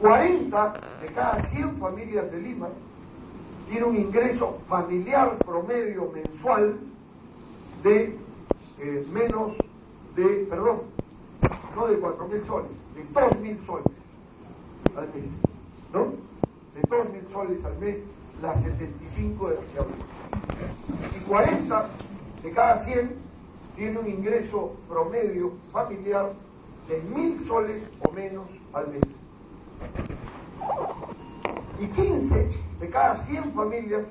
40 de cada 100 familias de Lima tiene un ingreso familiar promedio mensual de menos de, perdón, no de 4.000 soles, de 2.000 soles al mes, ¿no? De 2.000 soles al mes, las 75 de las que hablamos. Y 40 de cada 100 tiene un ingreso promedio familiar de 1.000 soles o menos al mes. Y 15 de cada 100 familias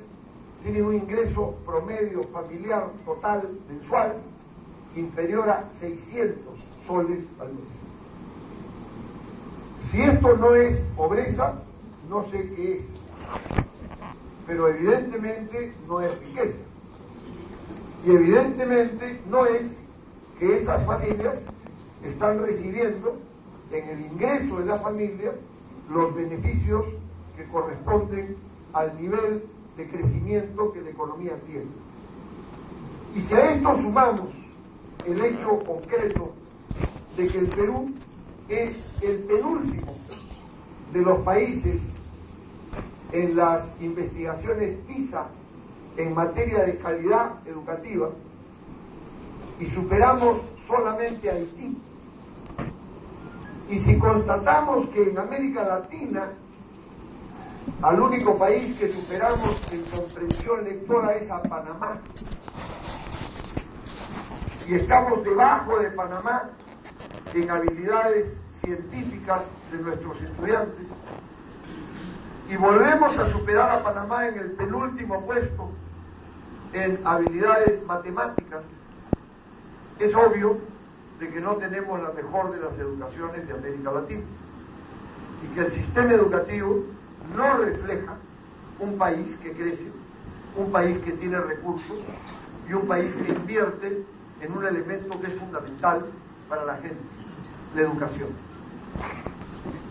tienen un ingreso promedio familiar total mensual inferior a 600 soles al mes. Si esto no es pobreza, no sé qué es, pero evidentemente no es riqueza. Y evidentemente no es que esas familias están recibiendo en el ingreso de la familia los beneficios que corresponden al nivel de crecimiento que la economía tiene. Y si a esto sumamos el hecho concreto de que el Perú es el penúltimo de los países en las investigaciones PISA en materia de calidad educativa, y superamos solamente a Haití, y si constatamos que en América Latina al único país que superamos en comprensión lectora es a Panamá, y estamos debajo de Panamá en habilidades científicas de nuestros estudiantes, y volvemos a superar a Panamá en el penúltimo puesto en habilidades matemáticas, es obvio de que no tenemos la mejor de las educaciones de América Latina, y que el sistema educativo no refleja un país que crece, un país que tiene recursos y un país que invierte en un elemento que es fundamental para la gente, la educación.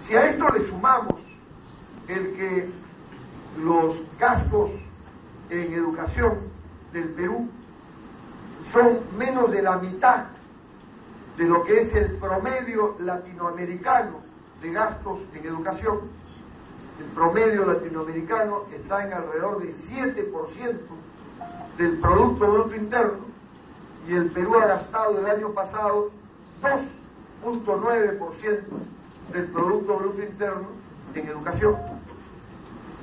Si a esto le sumamos el que los gastos en educación del Perú son menos de la mitad de lo que es el promedio latinoamericano de gastos en educación, el promedio latinoamericano está en alrededor de 7% del Producto Bruto Interno, y el Perú ha gastado el año pasado 2.9% del Producto Bruto Interno en educación.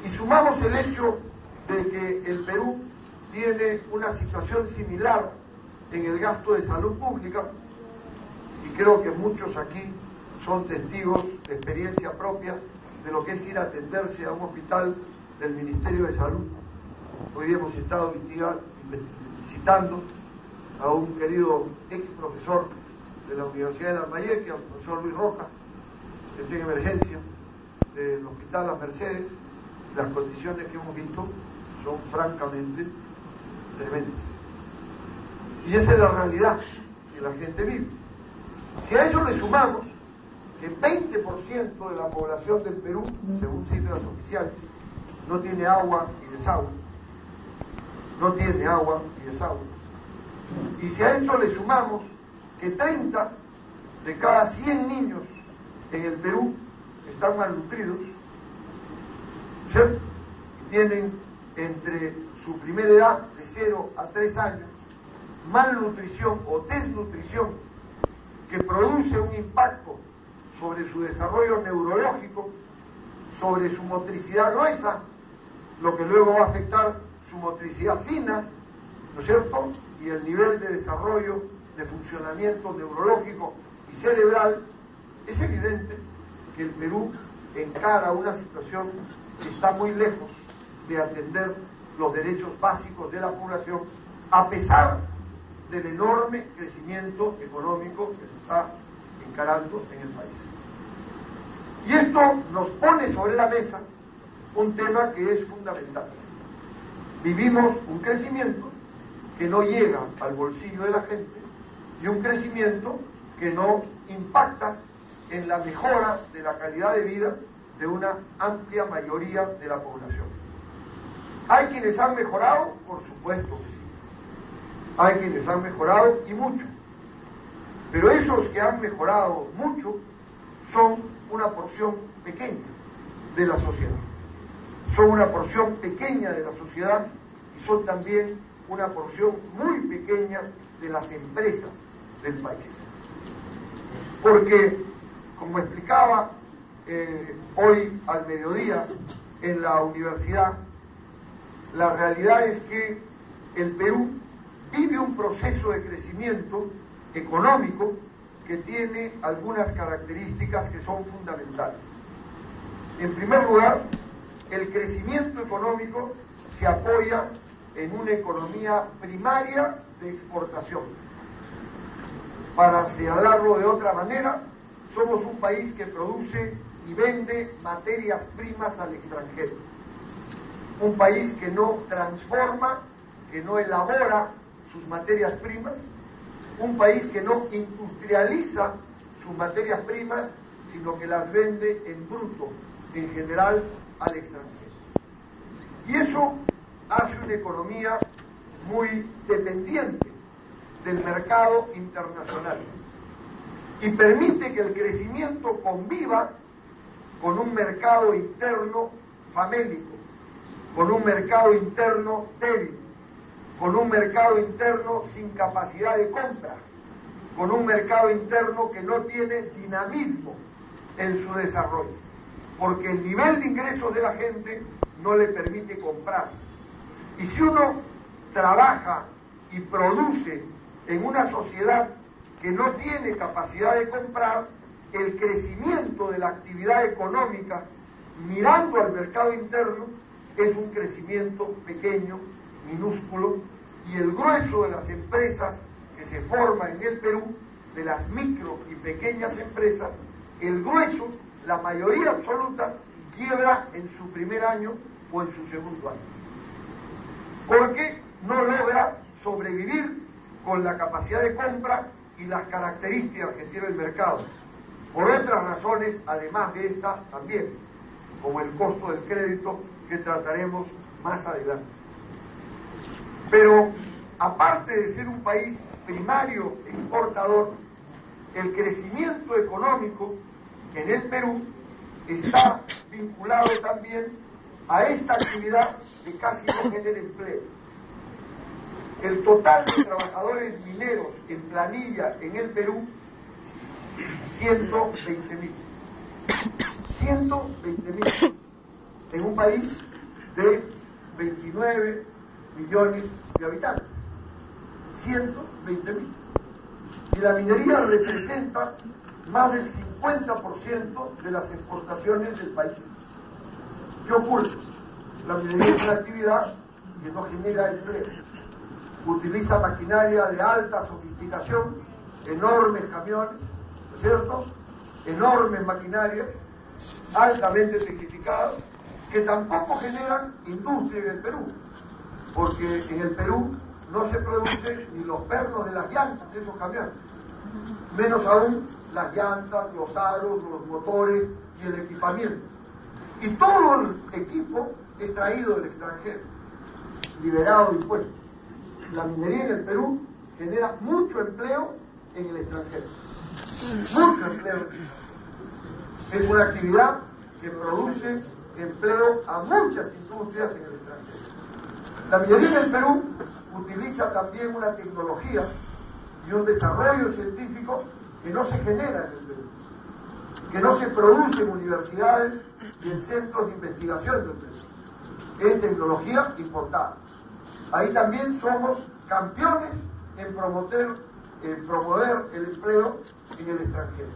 Y sumamos el hecho de que el Perú tiene una situación similar en el gasto de salud pública, y creo que muchos aquí son testigos de experiencia propia de lo que es ir a atenderse a un hospital del Ministerio de Salud. Hoy hemos estado visitando a un querido ex profesor de la Universidad de Lambayeque, al profesor Luis Rojas, que está en emergencia del Hospital Las Mercedes. Las condiciones que hemos visto son francamente tremendas. Y esa es la realidad que la gente vive. Si a eso le sumamos que 20% de la población del Perú, según cifras oficiales, no tiene agua y desagüe, no tiene agua y desagüe, y si a esto le sumamos que 30 de cada 100 niños en el Perú están malnutridos, ¿cierto? Y tienen entre su primera edad de 0 a 3 años malnutrición o desnutrición que produce un impacto sobre su desarrollo neurológico, sobre su motricidad gruesa, lo que luego va a afectar su motricidad fina, ¿no es cierto? Y el nivel de desarrollo, de funcionamiento neurológico y cerebral. Es evidente que el Perú encara una situación que está muy lejos de atender los derechos básicos de la población, a pesar del enorme crecimiento económico que se está encarando en el país. Y esto nos pone sobre la mesa un tema que es fundamental. Vivimos un crecimiento que no llega al bolsillo de la gente y un crecimiento que no impacta en la mejora de la calidad de vida de una amplia mayoría de la población. ¿Hay quienes han mejorado? Por supuesto que sí. Hay quienes han mejorado y mucho. Pero esos que han mejorado mucho son una porción pequeña. de la sociedad. Son una porción pequeña de la sociedad y son también una porción muy pequeña de las empresas del país. Porque, como explicaba hoy al mediodía en la universidad, la realidad es que el Perú vive un proceso de crecimiento económico que tiene algunas características que son fundamentales. En primer lugar, el crecimiento económico se apoya en una economía primaria de exportación. Para señalarlo de otra manera, somos un país que produce y vende materias primas al extranjero. Un país que no transforma, que no elabora sus materias primas, un país que no industrializa sus materias primas, sino que las vende en bruto, en general, al extranjero. Y eso hace una economía muy dependiente del mercado internacional y permite que el crecimiento conviva con un mercado interno famélico, con un mercado interno débil, con un mercado interno sin capacidad de compra, con un mercado interno que no tiene dinamismo en su desarrollo, porque el nivel de ingresos de la gente no le permite comprar. Y si uno trabaja y produce en una sociedad que no tiene capacidad de comprar, el crecimiento de la actividad económica mirando al mercado interno es un crecimiento pequeño, minúsculo, y el grueso de las empresas que se forman en el Perú, de las micro y pequeñas empresas, el grueso, la mayoría absoluta, quiebra en su primer año o en su segundo año, porque no logra sobrevivir con la capacidad de compra y las características que tiene el mercado, por otras razones, además de esta también, como el costo del crédito, que trataremos más adelante. Pero, aparte de ser un país primario exportador, el crecimiento económico en el Perú está vinculado también a esta actividad que casi no genera empleo. El total de trabajadores mineros en planilla en el Perú, 120.000. 120.000 en un país de 29 millones de habitantes. 120.000. Y la minería representa más del 50% de las exportaciones del país. ¿Qué ocurre? La minería es una actividad que no genera empleo. Utiliza maquinaria de alta sofisticación, enormes camiones, ¿no es cierto? Enormes maquinarias, altamente tecnificadas, que tampoco generan industria en el Perú, porque en el Perú no se producen ni los pernos de las llantas de esos camiones, menos aún las llantas, los aros, los motores y el equipamiento. Y todo el equipo es traído del extranjero, liberado de impuestos. La minería en el Perú genera mucho empleo en el extranjero. Mucho empleo. Es una actividad que produce empleo a muchas industrias en el extranjero. La minería en el Perú utiliza también una tecnología y un desarrollo científico que no se genera en el Perú, que no se produce en universidades y en centros de investigación del Perú. Es tecnología importada. Ahí también somos campeones en promover el empleo en el extranjero.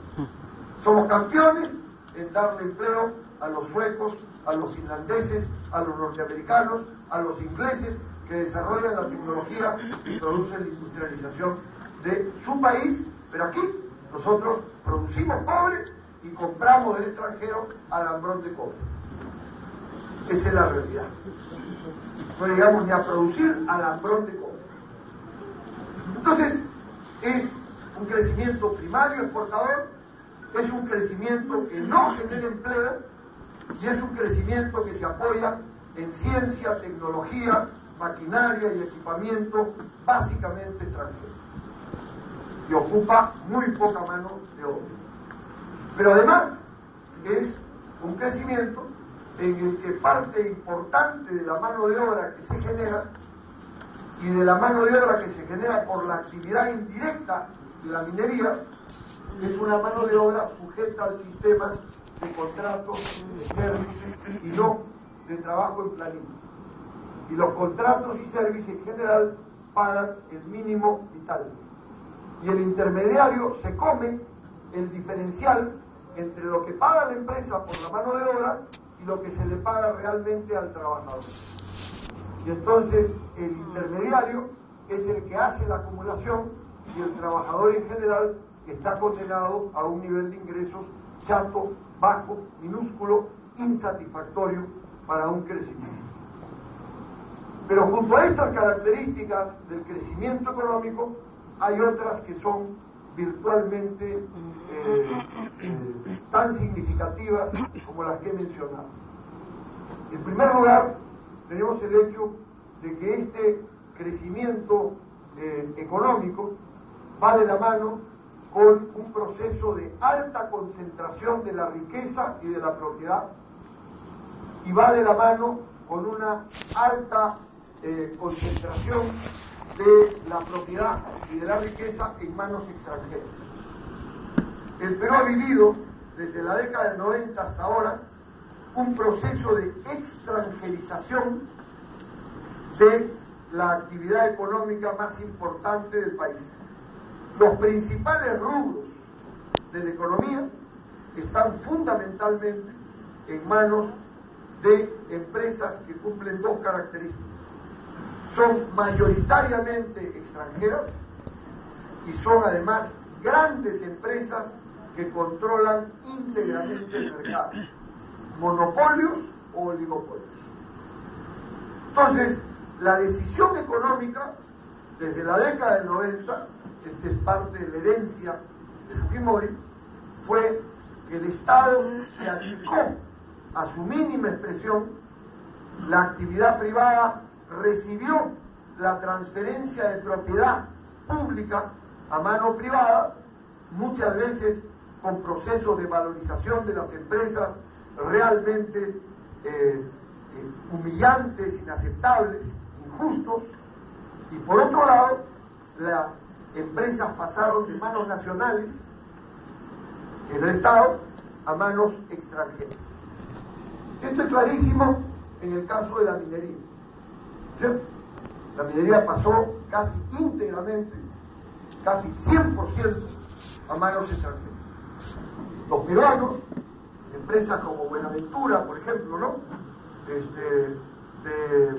Somos campeones en darle empleo a los suecos, a los finlandeses, a los norteamericanos, a los ingleses, que desarrollan la tecnología y producen la industrialización de su país, pero aquí nosotros producimos cobre y compramos del extranjero alambrón de cobre. Esa es la realidad. No llegamos ni a producir alambrón de cobre. Entonces, es un crecimiento primario exportador, es un crecimiento que no genera empleo y es un crecimiento que se apoya en ciencia, tecnología, maquinaria y equipamiento básicamente extranjero, y ocupa muy poca mano de obra. Pero además es un crecimiento en el que parte importante de la mano de obra que se genera y de la mano de obra que se genera por la actividad indirecta de la minería es una mano de obra sujeta al sistema de contratos de servicios y no de trabajo en planilla. Y los contratos y servicios en general pagan el mínimo vital. Y el intermediario se come el diferencial entre lo que paga la empresa por la mano de obra y lo que se le paga realmente al trabajador. Y entonces el intermediario es el que hace la acumulación y el trabajador en general está condenado a un nivel de ingresos chato, bajo, minúsculo, insatisfactorio para un crecimiento. Pero junto a estas características del crecimiento económico hay otras que son virtualmente tan significativas como las que he mencionado. En primer lugar, tenemos el hecho de que este crecimiento económico va de la mano con un proceso de alta concentración de la riqueza y de la propiedad, y va de la mano con una alta concentración de la propiedad y de la riqueza en manos extranjeras. El Perú ha vivido desde la década del 90 hasta ahora un proceso de extranjerización de la actividad económica más importante del país. Los principales rubros de la economía están fundamentalmente en manos de empresas que cumplen dos características. Son mayoritariamente extranjeras y son además grandes empresas que controlan íntegramente el mercado, monopolios o oligopolios. Entonces, la decisión económica desde la década del 90, esta es parte de la herencia de Fujimori, fue que el Estado se achicó a su mínima expresión, la actividad privada recibió la transferencia de propiedad pública a mano privada, muchas veces con procesos de valorización de las empresas realmente humillantes, inaceptables, injustos, y por otro lado, las empresas pasaron de manos nacionales en el Estado a manos extranjeras. Esto es clarísimo en el caso de la minería. ¿Cierto? La minería pasó casi íntegramente, casi 100% a manos extranjeras. Los peruanos, empresas como Buenaventura, por ejemplo, ¿no?